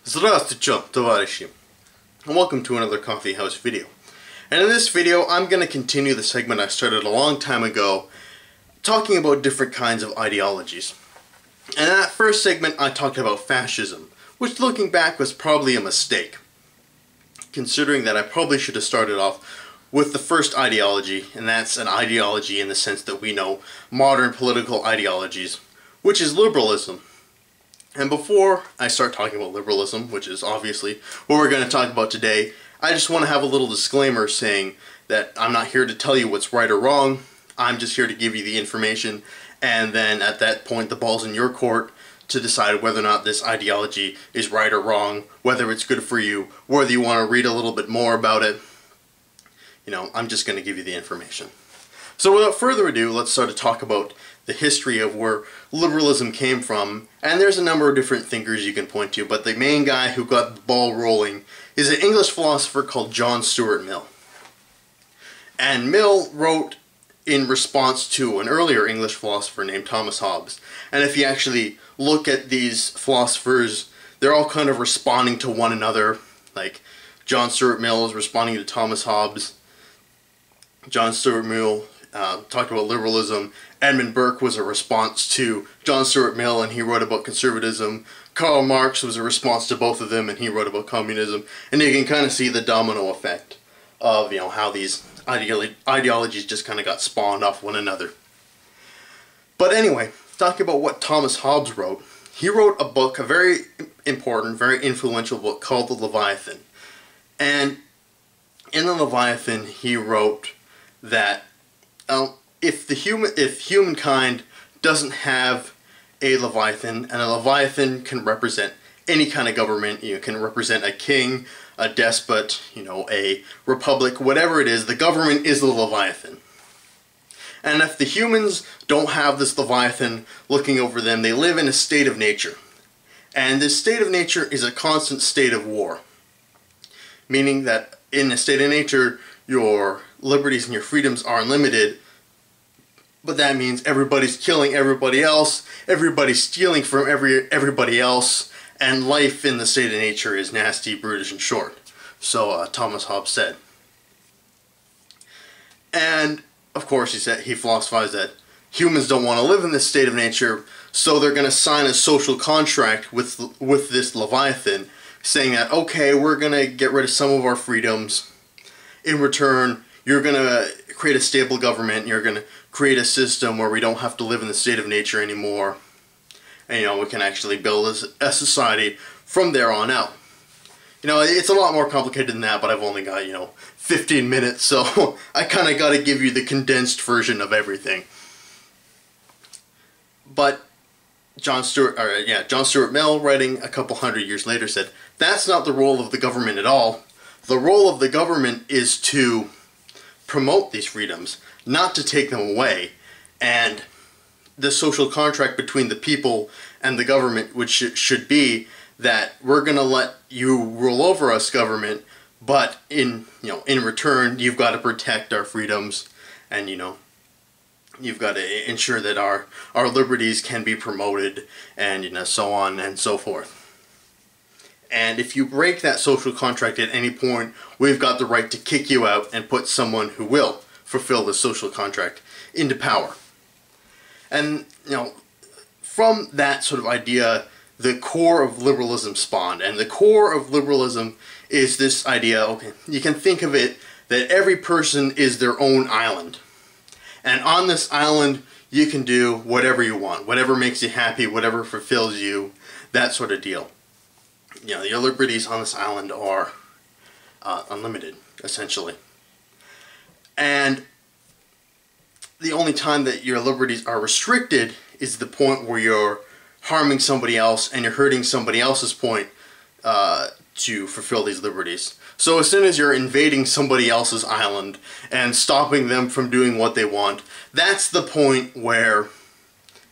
Здравствуйте, товарищи, and welcome to another coffee house video. And in this video, I'm going to continue the segment I started a long time ago, talking about different kinds of ideologies. And in that first segment, I talked about fascism, which looking back was probably a mistake, considering that I probably should have started off with the first ideology, and that's an ideology in the sense that we know modern political ideologies, which is liberalism. And before I start talking about liberalism, which is obviously what we're going to talk about today, I just want to have a little disclaimer saying that I'm not here to tell you what's right or wrong. I'm just here to give you the information, and then at that point the ball's in your court to decide whether or not this ideology is right or wrong, whether it's good for you, whether you want to read a little bit more about it. You know, I'm just going to give you the information. So without further ado, let's start to talk about the history of where liberalism came from. And there's a number of different thinkers you can point to, but the main guy who got the ball rolling is an English philosopher called John Stuart Mill. And Mill wrote in response to an earlier English philosopher named Thomas Hobbes. And if you actually look at these philosophers, they're all kind of responding to one another. Like John Stuart Mill is responding to Thomas Hobbes. John Stuart Mill talked about liberalism. Edmund Burke was a response to John Stuart Mill, and he wrote about conservatism. Karl Marx was a response to both of them, and he wrote about communism. And you can kind of see the domino effect of, you know, how these ideologies just kind of got spawned off one another. But anyway, talking about what Thomas Hobbes wrote, he wrote a book, a very important, very influential book called The Leviathan. And in The Leviathan, he wrote that if humankind doesn't have a Leviathan, and a Leviathan can represent any kind of government, you can represent a king, a despot, you know, a republic, whatever it is, the government is the Leviathan. And if the humans don't have this Leviathan looking over them, they live in a state of nature. And this state of nature is a constant state of war. Meaning that in a state of nature, your liberties and your freedoms are unlimited, but that means everybody's killing everybody else, everybody's stealing from everybody else, and life in the state of nature is nasty, brutish, and short. So Thomas Hobbes said. And of course he philosophized that humans don't want to live in this state of nature, so they're going to sign a social contract with this Leviathan, saying that, okay, we're going to get rid of some of our freedoms. In return, you're going to create a stable government, you're going to create a system where we don't have to live in the state of nature anymore. And, you know, we can actually build a society from there on out. You know, it's a lot more complicated than that, but I've only got, 15 minutes, so I kind of got to give you the condensed version of everything. But John Stuart Mill, writing a couple hundred years later, said, that's not the role of the government at all. The role of the government is to promote these freedoms, not to take them away. And the social contract between the people and the government, which should be that we're going to let you rule over us, government, but in return, you've got to protect our freedoms, and you've got to ensure that our liberties can be promoted, and so on and so forth. And if you break that social contract at any point, we've got the right to kick you out and put someone who will fulfill the social contract into power. And, from that sort of idea, the core of liberalism spawned. And the core of liberalism is this idea, okay, you can think of it that every person is their own island. And on this island, you can do whatever you want, whatever makes you happy, whatever fulfills you, that sort of deal. Your liberties on this island are unlimited, essentially. And the only time that your liberties are restricted is the point where you're harming somebody else and you're hurting somebody else's point to fulfill these liberties. So as soon as you're invading somebody else's island and stopping them from doing what they want, that's the point where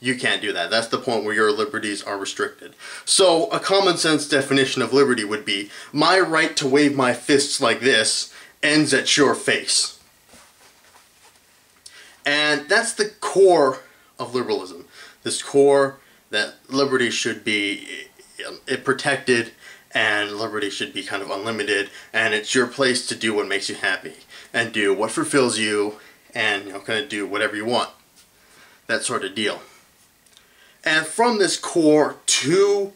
you can't do that. That's the point where your liberties are restricted. So a common sense definition of liberty would be, my right to wave my fists like this ends at your face. And that's the core of liberalism. This core that liberty should be protected, and liberty should be kind of unlimited, and it's your place to do what makes you happy and do what fulfills you, and kind of do whatever you want. That sort of deal. And from this core, 2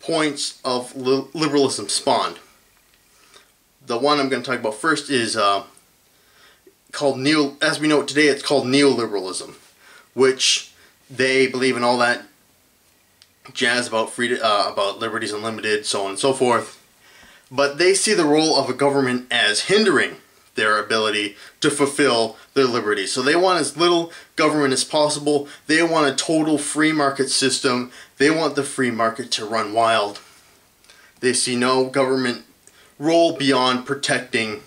points of liberalism spawned. The one I'm going to talk about first is called as we know it today, it's called neoliberalism, which they believe in all that jazz about about liberties unlimited, so on and so forth. But they see the role of a government as hindering their ability to fulfill their liberties. So they want as little government as possible. They want a total free market system. They want the free market to run wild. They see no government role beyond protecting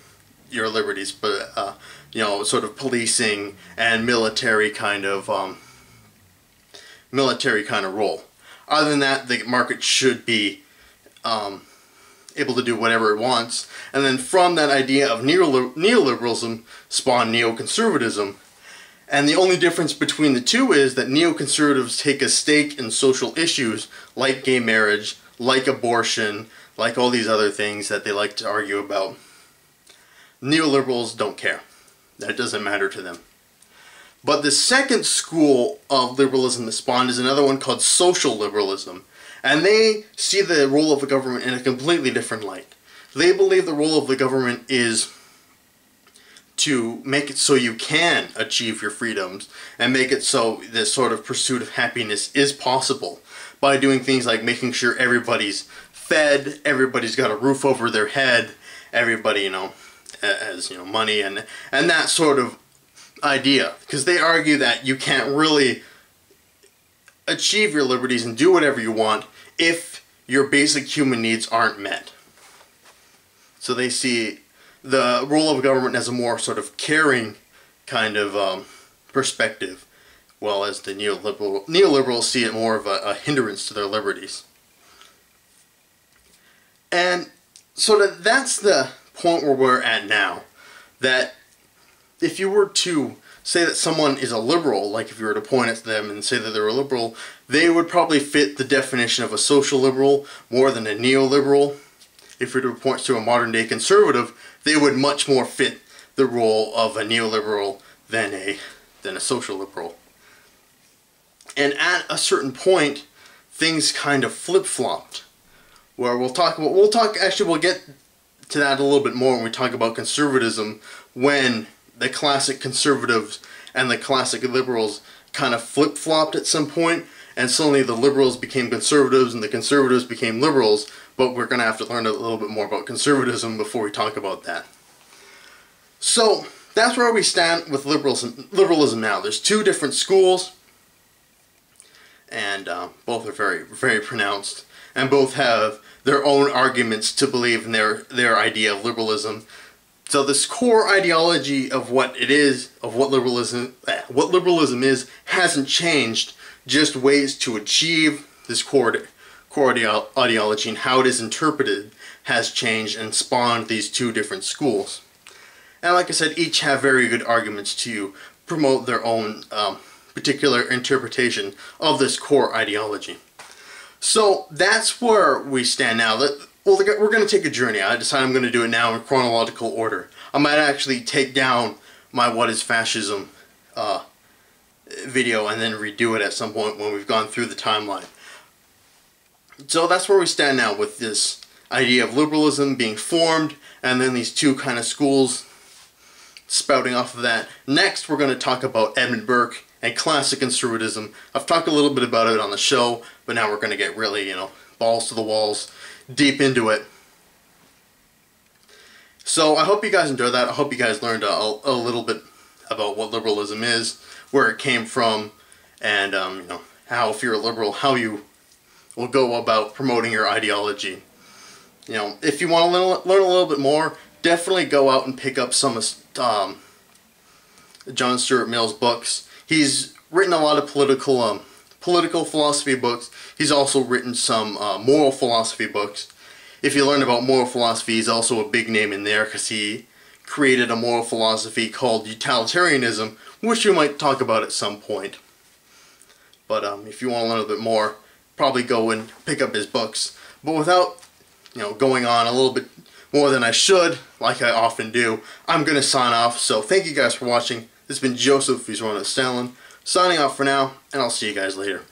your liberties, but sort of policing and military kind of role. Other than that, the market should be able to do whatever it wants. And then from that idea of neoliberalism spawned neoconservatism. And the only difference between the two is that neoconservatives take a stake in social issues like gay marriage, like abortion, like all these other things that they like to argue about. Neoliberals don't care. That doesn't matter to them. But the second school of liberalism that spawned is another one called social liberalism. And they see the role of the government in a completely different light. They believe the role of the government is to make it so you can achieve your freedoms and make it so this sort of pursuit of happiness is possible by doing things like making sure everybody's fed, everybody's got a roof over their head, everybody, has, money and that sort of idea. Because they argue that you can't really achieve your liberties and do whatever you want if your basic human needs aren't met. So they see the role of government as a more sort of caring kind of perspective, while as the neoliberals see it more of a hindrance to their liberties. And sort of that's the point where we're at now. That if you were to say that someone is a liberal, like if you were to point at them and say that they're a liberal, they would probably fit the definition of a social liberal more than a neoliberal. If you were to point to a modern day conservative, they would much more fit the role of a neoliberal than a social liberal. And at a certain point, things kind of flip-flopped. Where we'll get to that a little bit more when we talk about conservatism, when the classic conservatives and the classic liberals kind of flip-flopped at some point, and suddenly the liberals became conservatives and the conservatives became liberals, but we're going to have to learn a little bit more about conservatism before we talk about that. So that's where we stand with liberalism now. There's 2 different schools, and both are very, very pronounced, and both have their own arguments to believe in their idea of liberalism. So this core ideology of what it is, of what liberalism is, hasn't changed. Just ways to achieve this core ideology and how it is interpreted has changed and spawned these 2 different schools. And like I said, each have very good arguments to promote their own particular interpretation of this core ideology. So that's where we stand now. We're going to take a journey. I decided I'm going to do it now in chronological order. I might actually take down my What is Fascism video and then redo it at some point when we've gone through the timeline. So that's where we stand now with this idea of liberalism being formed and then these 2 kind of schools spouting off of that. Next we're going to talk about Edmund Burke and classic conservatism. I've talked a little bit about it on the show, but now we're going to get really, balls to the walls, deep into it. So I hope you guys enjoyed that. I hope you guys learned a little bit about what liberalism is, where it came from, and how, if you're a liberal, how you will go about promoting your ideology. If you want to learn a little bit more, definitely go out and pick up some of John Stuart Mill's books. He's written a lot of political philosophy books. He's also written some moral philosophy books. If you learn about moral philosophy, he's also a big name in there because he created a moral philosophy called utilitarianism, which we might talk about at some point. But if you want to learn a bit more, probably go and pick up his books. But without, going on a little bit more than I should, like I often do, I'm going to sign off. So thank you guys for watching. This has been Joseph, who's running Stalin, signing off for now, and I'll see you guys later.